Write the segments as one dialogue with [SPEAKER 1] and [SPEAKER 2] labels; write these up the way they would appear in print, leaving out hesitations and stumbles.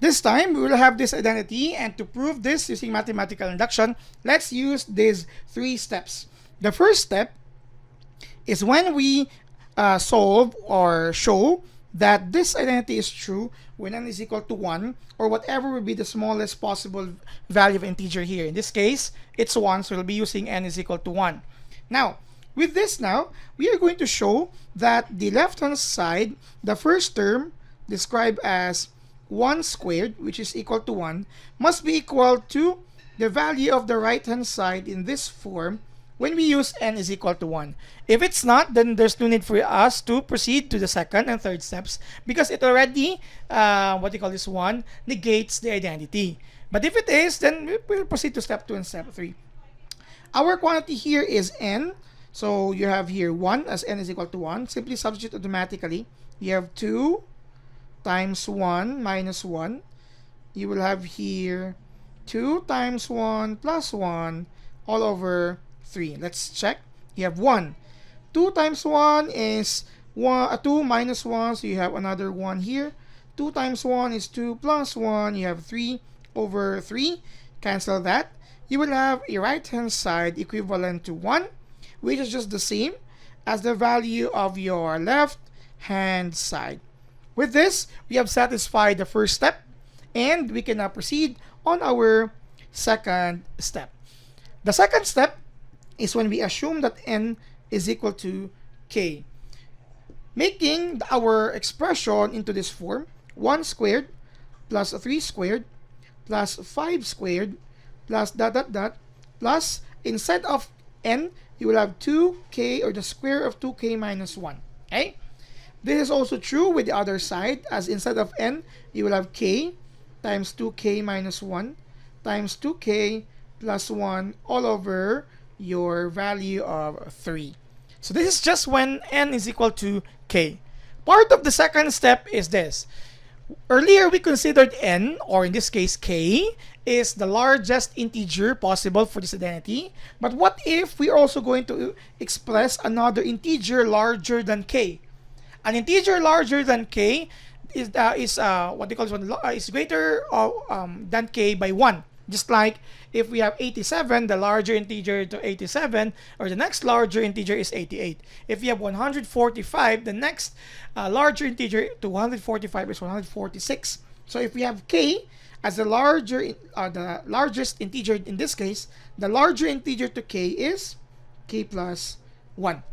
[SPEAKER 1] This time, we will have this identity, and to prove this using mathematical induction, let's use these 3 steps. The first step is when we solve or show that this identity is true when n is equal to 1, or whatever will be the smallest possible value of integer here. In this case, it's 1, so we'll be using n is equal to 1. Now, with this now, we are going to show that the left-hand side, the first term, described as 1 squared, which is equal to 1, must be equal to the value of the right-hand side in this form when we use n is equal to 1. If it's not, then there's no need for us to proceed to the second and third steps because it already, negates the identity. But if it is, then we'll proceed to step 2 and step 3. Our quantity here is n. So you have here 1 as n is equal to 1. Simply substitute automatically. You have 2 times 1 minus 1. You will have here 2 times 1 plus 1 all over 3. Let's check. You have 1. 2 times 1 is 2 minus 1, so you have another 1 here. 2 times 1 is 2 plus 1. You have 3 over 3. Cancel that. You will have a right-hand side equivalent to 1, which is just the same as the value of your left-hand side. With this, we have satisfied the first step, and we can now proceed on our second step. The second step is when we assume that n is equal to k, making our expression into this form: 1 squared plus 3 squared plus 5 squared plus plus, instead of n, you will have 2k, or the square of 2k minus 1. Okay? This is also true with the other side, as instead of n, you will have k times 2k minus 1 times 2k plus 1 all over your value of 3. So this is just when n is equal to k. Part of the second step is this. Earlier, we considered n, or in this case k, is the largest integer possible for this identity. But what if we are also going to express another integer larger than k? An integer larger than k is greater than k by 1. Just like if we have 87, the larger integer to 87, or the next larger integer is 88. If you have 145, the next larger integer to 145 is 146. So if we have k as the largest integer in this case, the larger integer to k is k plus 1.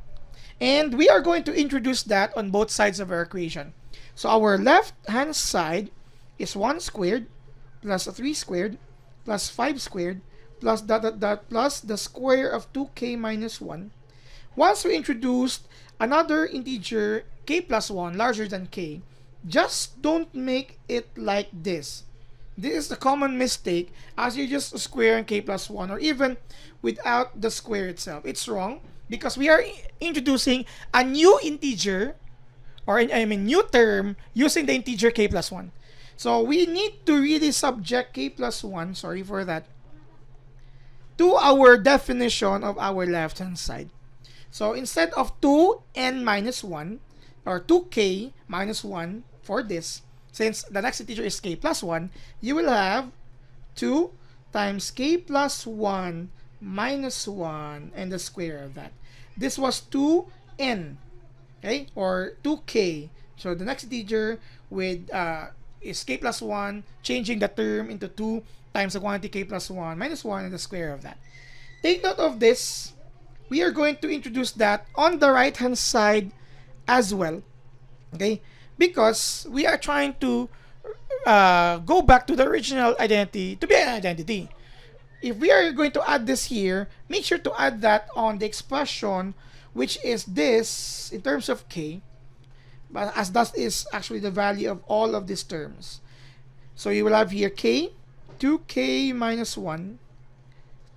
[SPEAKER 1] And we are going to introduce that on both sides of our equation. So our left-hand side is 1 squared plus 3 squared plus 5 squared plus plus the square of 2k minus 1. Once we introduced another integer k plus 1 larger than k, just don't make it like this. This is the common mistake, as you just square and k plus 1, or even without the square itself. It's wrong because we are introducing a new integer, or new term, using the integer k plus 1. So we need to really subject k plus 1, sorry for that, to our definition of our left-hand side. So instead of 2n minus 1, or 2k minus 1 for this, since the next integer is k plus 1, you will have 2 times k plus 1 minus 1 and the square of that. This was 2n, okay, or 2k. So the next integer with is k plus 1, changing the term into 2 times the quantity k plus 1 minus 1 and the square of that. Take note of this. We are going to introduce that on the right-hand side as well, okay? Because we are trying to go back to the original identity to be an identity. If we are going to add this here, make sure to add that on the expression, which is this in terms of k, but as that is actually the value of all of these terms. So you will have here k, 2k minus 1,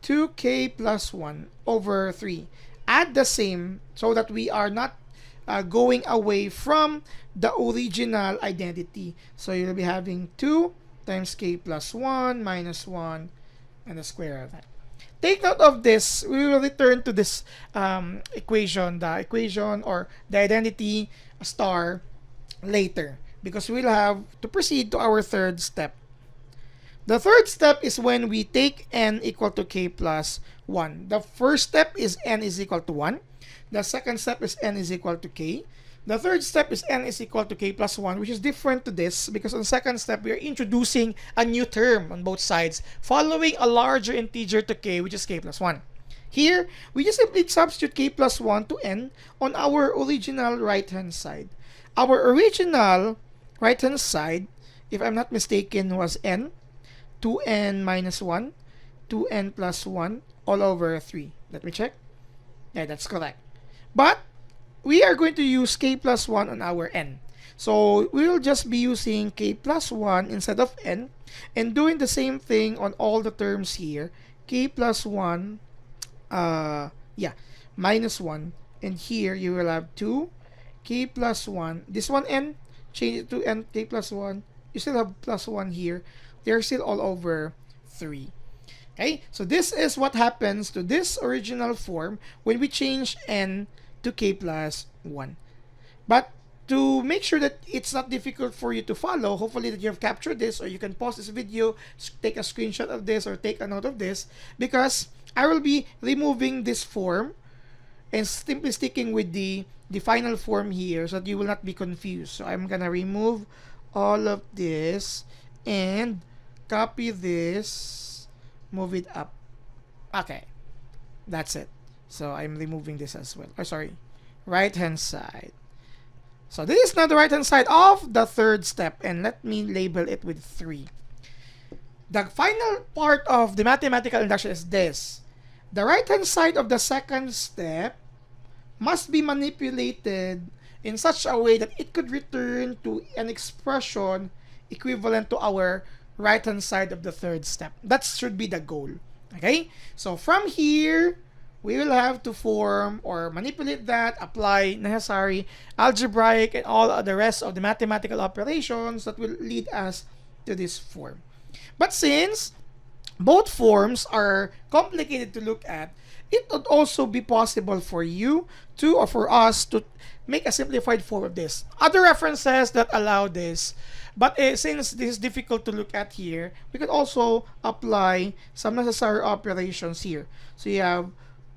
[SPEAKER 1] 2k plus 1 over 3. Add the same so that we are not going away from the original identity. So you'll be having 2 times k plus 1 minus 1 and the square of that. Take note of this. We will return to this equation, or the identity star, later, because we'll have to proceed to our third step. The third step is when we take n equal to k plus 1. The first step is n is equal to 1. The second step is n is equal to k. The third step is n is equal to k plus 1, which is different to this because on the second step, we are introducing a new term on both sides, following a larger integer to k, which is k plus 1. Here, we just simply substitute k plus 1 to n on our original right-hand side. Our original right-hand side, if I'm not mistaken, was n, 2n minus 1, 2n plus 1, all over 3. Let me check. Yeah, that's correct. But we are going to use k plus 1 on our n. So we will just be using k plus 1 instead of n and doing the same thing on all the terms here. K plus 1, minus 1. And here you will have 2, k plus 1. This one n, change it to n, k plus 1. You still have plus 1 here. They're still all over 3. Okay, so this is what happens to this original form when we change n to k plus 1. But to make sure that it's not difficult for you to follow, hopefully that you have captured this, or you can pause this video, take a screenshot of this, or take a note of this, because I will be removing this form and simply sticking with the final form here so that you will not be confused. So I'm gonna remove all of this and copy this, move it up. Okay, that's it. So I'm removing this as well. Oh, sorry, right hand side. So this is now the right hand side of the third step, and let me label it with 3. The final part of the mathematical induction is this. The right hand side of the second step must be manipulated in such a way that it could return to an expression equivalent to our right hand side of the third step. That should be the goal. Okay, so from here we will have to form or manipulate that, apply necessary algebraic and all the rest of the mathematical operations that will lead us to this form. But since both forms are complicated to look at, it would also be possible for you to, or for us to, make a simplified form of this. Other references that allow this, but since this is difficult to look at here, we could also apply some necessary operations here. So you have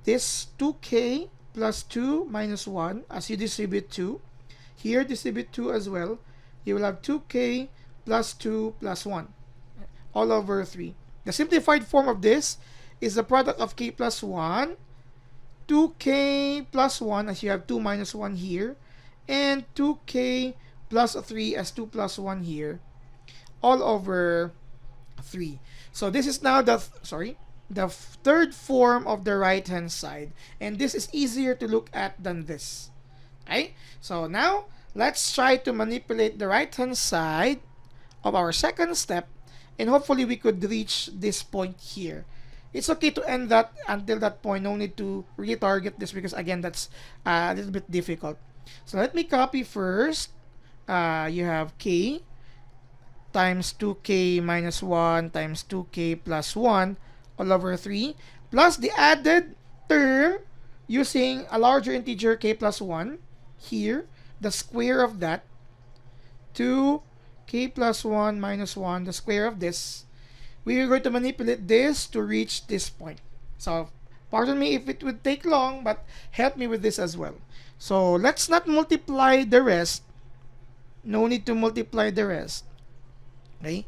[SPEAKER 1] this 2k plus 2 minus 1 as you distribute 2. Here, distribute 2 as well. You will have 2k plus 2 plus 1 all over 3. The simplified form of this is the product of k plus 1, 2k plus 1 as you have 2 minus 1 here, and 2k plus 3 as 2 plus 1 here, all over 3. So this is now the third form of the right hand side, and this is easier to look at than this. Okay, so now let's try to manipulate the right hand side of our second step, and hopefully we could reach this point here. It's okay to end that until that point. No need to really target this because again that's a little bit difficult. So let me copy first. You have k times 2k minus 1 times 2k plus 1 all over 3 plus the added term using a larger integer k plus 1 here, the square of that, 2k plus 1 minus 1, the square of this. We are going to manipulate this to reach this point. So pardon me if it would take long, but help me with this as well. So let's not multiply the rest. No need to multiply the rest. Okay,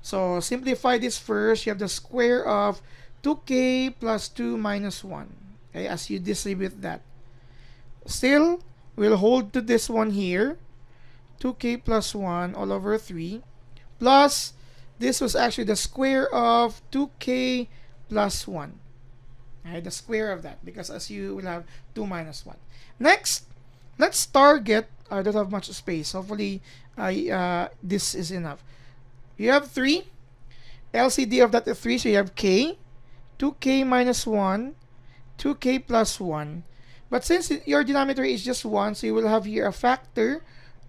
[SPEAKER 1] so simplify this first. You have the square of 2k plus 2 minus 1. Okay, as you distribute that. Still, we'll hold to this one here. 2k plus 1 all over 3. Plus, this was actually the square of 2k plus 1. Okay, the square of that, because as you will have 2 minus 1. Next, let's target. I don't have much space. Hopefully, this is enough. You have 3. LCD of that is 3, so you have k, 2k minus 1, 2k plus 1. But since your denominator is just 1, so you will have here a factor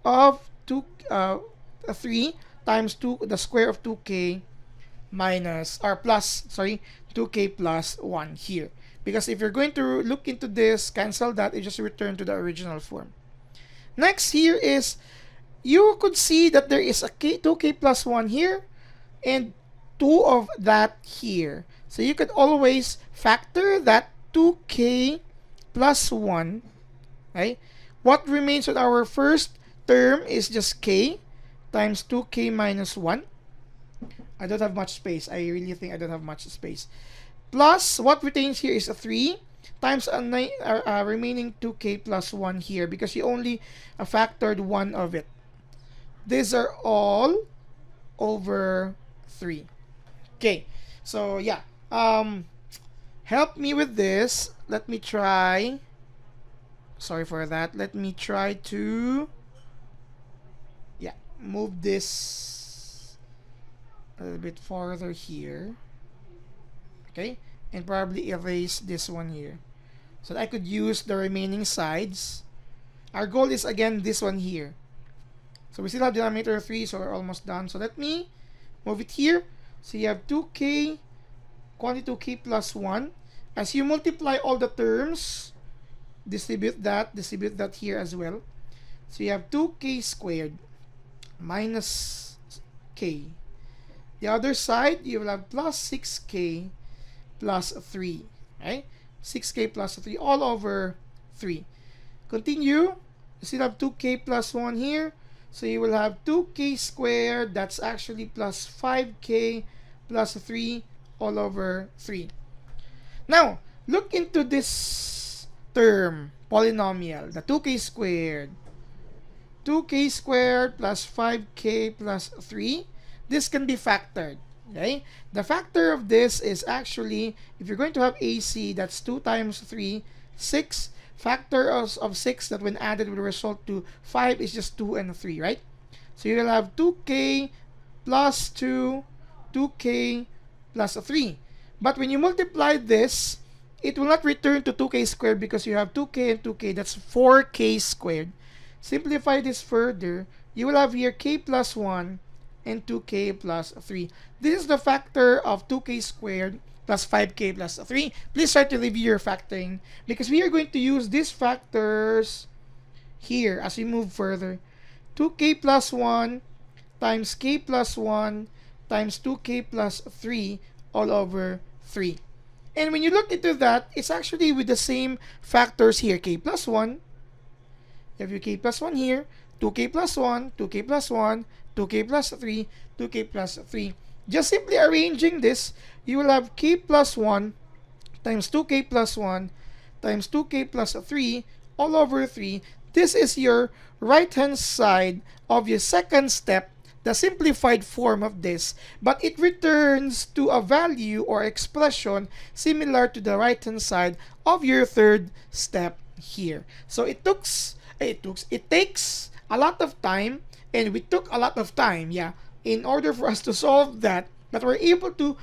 [SPEAKER 1] of 3 times 2, the square of 2k minus, or plus, sorry, 2k plus 1 here. Because if you're going to look into this, cancel that, it just return to the original form. Next here is, you could see that there is a 2k plus 1 here, and 2 of that here. So you could always factor that 2k plus 1, right? What remains on our first term is just k times 2k minus 1. I don't have much space. I really think I don't have much space. Plus, what retains here is a 3 times a remaining 2k plus 1 here because you only factored 1 of it. These are all over 3. Okay, so yeah. Help me with this. Let me try. Sorry for that. Let me try to move this a little bit farther here. Okay, and probably erase this one here so that I could use the remaining sides. Our goal is again this one here. So we still have denominator 3, so we're almost done. So let me move it here. So you have 2k, quantity 2k plus 1. As you multiply all the terms, distribute that here as well. So you have 2k squared minus k. The other side, you will have plus 6k plus 3. Right? 6k plus 3 all over 3. Continue. You still have 2k plus 1 here. So you will have 2k squared. That's actually plus 5k plus 3 all over 3. Now, look into this term, polynomial, the 2k squared. 2k squared plus 5k plus 3. This can be factored. Okay? The factor of this is actually, if you're going to have AC, that's 2 times 3, 6. Factor of 6 that when added will result to 5 is just 2 and 3, right? So you will have 2k plus 2, 2k plus 3. But when you multiply this, it will not return to 2k squared because you have 2k and 2k. That's 4k squared. Simplify this further. You will have here k plus 1 and 2k plus 3. This is the factor of 2k squared plus 5k plus 3. Please try to review your factoring because we are going to use these factors here as we move further. 2k plus 1 times k plus 1 times 2k plus 3 all over 3. And when you look into that, it's actually with the same factors here. K plus 1. You have your k plus 1 here. 2k plus 1, 2k plus 1, 2k plus 3, 2k plus 3. Just simply arranging this, you will have k plus 1 times 2k plus 1 times 2k plus 3 all over 3. This is your right-hand side of your second step, the simplified form of this, but it returns to a value or expression similar to the right-hand side of your third step here. So it takes a lot of time, and we took a lot of time, in order for us to solve that, but we're able to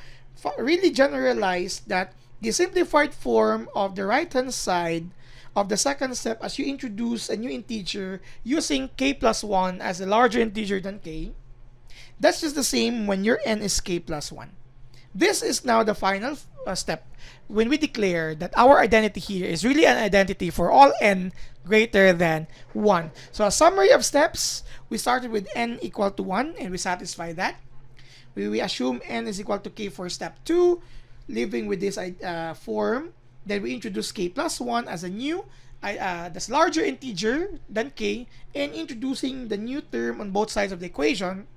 [SPEAKER 1] really generalize that the simplified form of the right-hand side of the second step as you introduce a new integer using k plus 1 as a larger integer than k. That's just the same when your n is k plus 1. This is now the final step when we declare that our identity here is really an identity for all n greater than 1. So a summary of steps, we started with n equal to 1 and we satisfy that. We assume n is equal to k for step 2, living with this form. Then we introduce k plus 1 as a new, that's larger integer than k, and introducing the new term on both sides of the equation.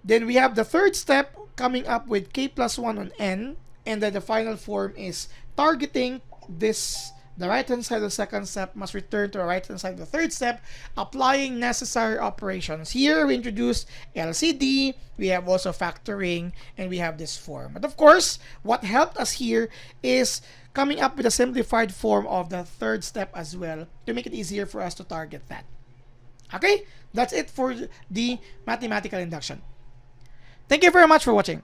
[SPEAKER 1] Then we have the third step coming up with k plus 1 on n, and then the final form is targeting this. The right-hand side of the second step must return to the right-hand side of the third step, applying necessary operations. Here, we introduced LCD, we have also factoring, and we have this form. But of course, what helped us here is coming up with a simplified form of the third step as well to make it easier for us to target that. Okay, that's it for the mathematical induction. Thank you very much for watching.